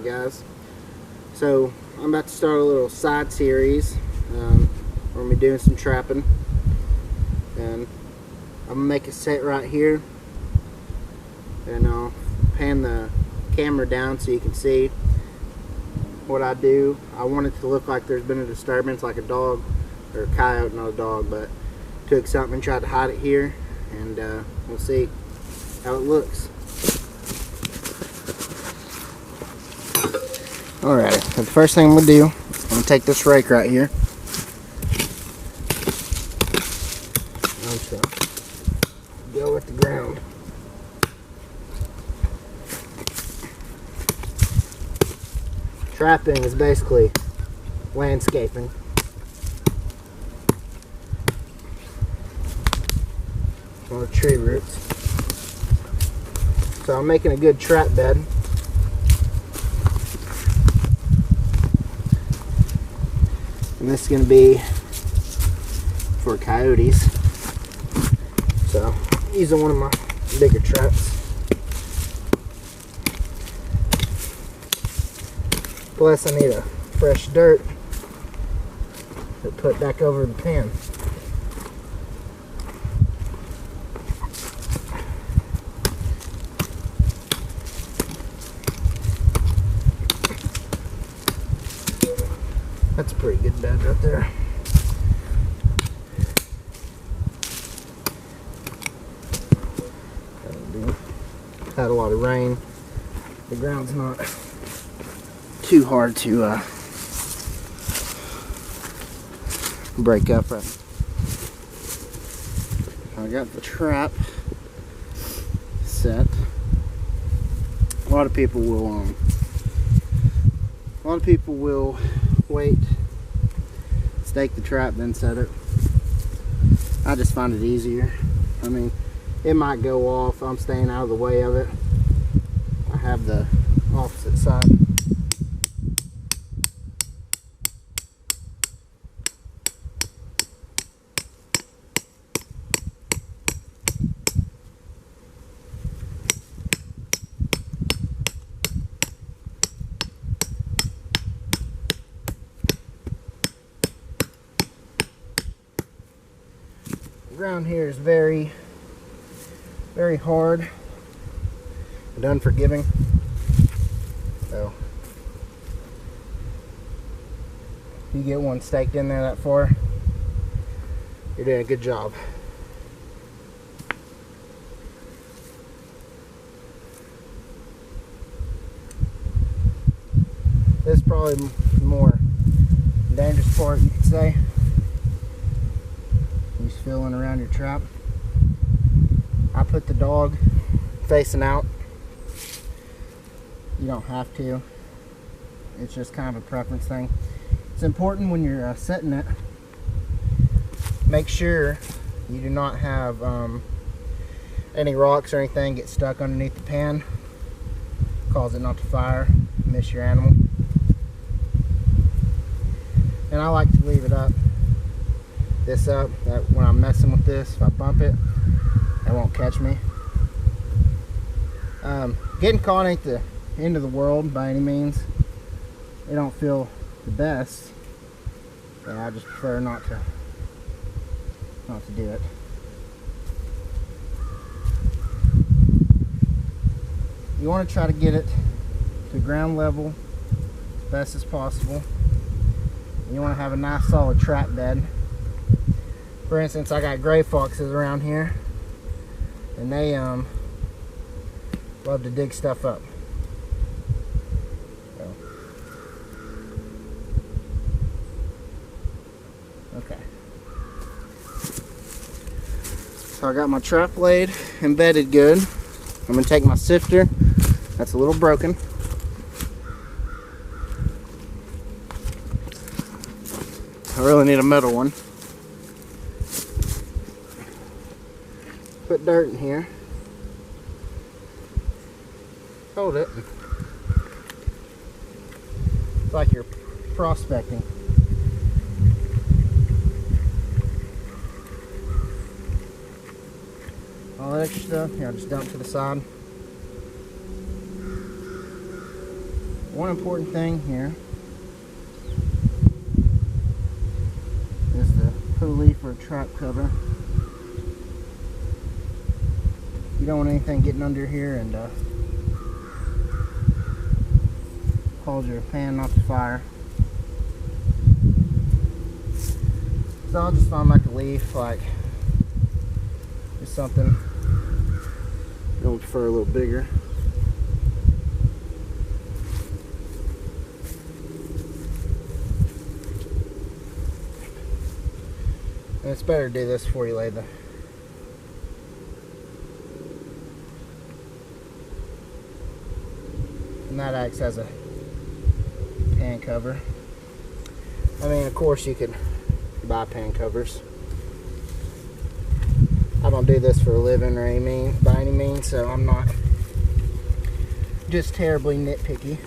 Alright guys, so I'm about to start a little side series. We're going to be doing some trapping, and I'm going to make a set right here, and I'll pan the camera down so you can see what I do. I want it to look like there's been a disturbance, like a dog or a coyote, not a dog, but took something and tried to hide it here, and we'll see how it looks. Alright, so the first thing I'm going to do, I'm going to take this rake right here. I'm just going to go with the ground. Trapping is basically landscaping. Or tree roots. So I'm making a good trap bed. And this is going to be for coyotes. So I'm using one of my bigger traps. Plus I need a fresh dirt to put back over the pan. That's a pretty good bed right there. Had a lot of rain. The ground's not too hard to break up. Right. I got the trap set. A lot of people will wait, stake the trap, then set it. I just find it easier. I mean, it might go off. I'm staying out of the way of it. I have the opposite side. The ground here is very, very hard and unforgiving. So if you get one staked in there that far, you're doing a good job. This is probably the more dangerous part, you could say. He's feeling around your trap. I put the dog facing out. You don't have to. It's just kind of a preference thing. It's important when you're setting it. Make sure you do not have any rocks or anything get stuck underneath the pan. Cause it not to fire, miss your animal. And I like to leave it up. This up, that when I'm messing with this, if I bump it, it won't catch me. Getting caught ain't the end of the world by any means. It don't feel the best, but I just prefer not to do it. You want to try to get it to ground level as best as possible. You want to have a nice solid trap bed. For instance, I got gray foxes around here, and they love to dig stuff up. So. Okay. So I got my trap laid, embedded good. I'm gonna take my sifter. That's a little broken. I really need a metal one. Put dirt in here. Hold it. It's like you're prospecting. All that extra stuff, here, I'll just dump to the side. one important thing here is the pulley for a trap cover. You don't want anything getting under here and cause your pan not to fire. So I'll just find like a leaf, like just something you don't prefer a little bigger. And it's better to do this before you lay the and that acts as a pan cover. I mean, of course you could buy pan covers. I don't do this for a living or by any means, so I'm not just terribly nitpicky.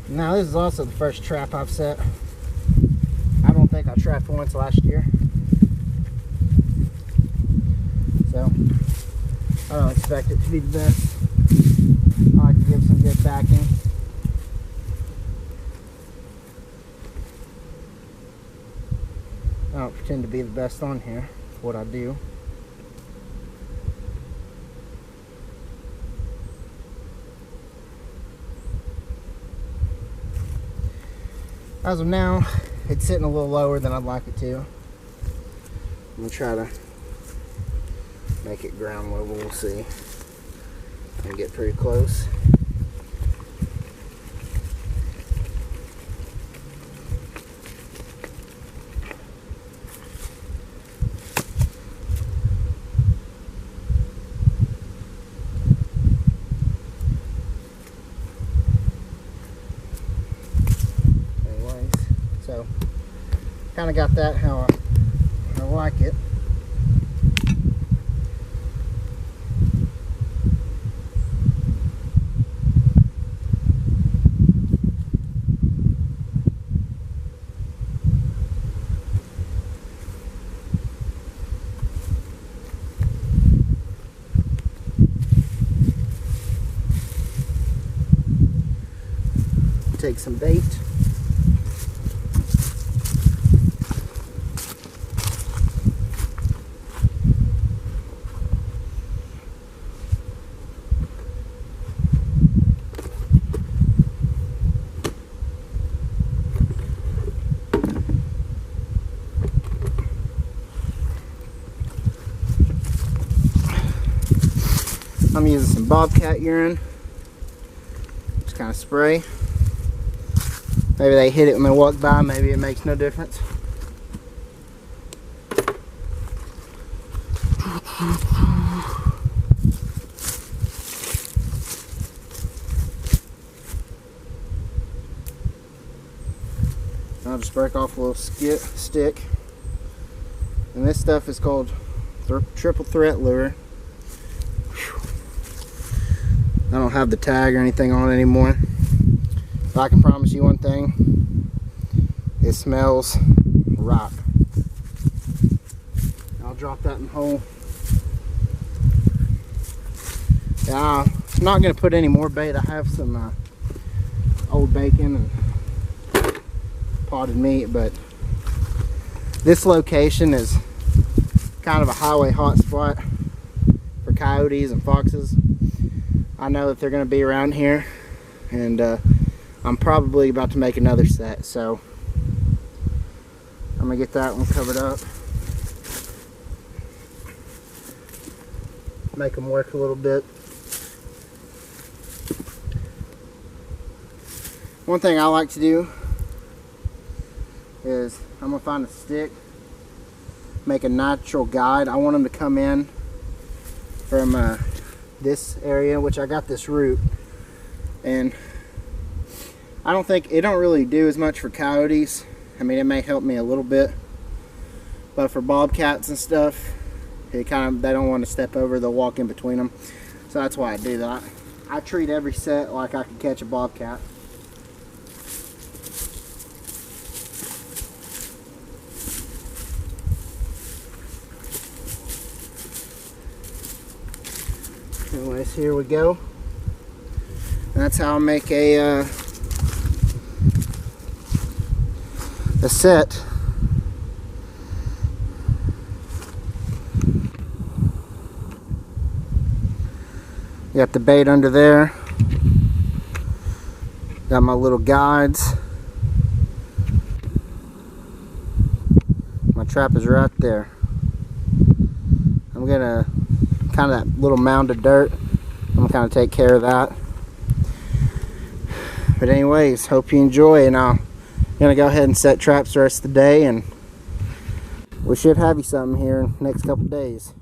Now this is also the first trap I've set. I don't think I trapped once last year. So I don't expect it to be the best. I like to give some good backing. I don't pretend to be the best on here. It's what I do. As of now, it's sitting a little lower than I'd like it to. I'm gonna try to make it ground level. We'll see. And get pretty close. So, kind of got that how I like it. Take some bait. I'm using some bobcat urine. Just kind of spray. Maybe they hit it when they walk by, maybe it makes no difference. I'll just break off a little stick. And this stuff is called triple threat lure. I don't have the tag or anything on it anymore. But I can promise you one thing. It smells rock. I'll drop that in the hole. Yeah, I'm not going to put any more bait. I have some old bacon and potted meat, but this location is kind of a highway hotspot for coyotes and foxes. I know that they're going to be around here, and I'm probably about to make another set, so I'm going to get that one covered up. Make them work a little bit. One thing I like to do is I'm going to find a stick, make a natural guide. I want them to come in from this area, which I got this root, and I don't think it don't really do as much for coyotes. I mean, it may help me a little bit, but for bobcats and stuff, they don't want to step over, they'll walk in between them. So that's why I do that. I treat every set like I could catch a bobcat. Anyways, here we go. And that's how I make a set. You got the bait under there. Got my little guides. My trap is right there. I'm gonna kind of that little mound of dirt. I'm gonna kind of take care of that. But anyways, hope you enjoy, and I'm gonna go ahead and set traps the rest of the day, and we should have you something here in the next couple days.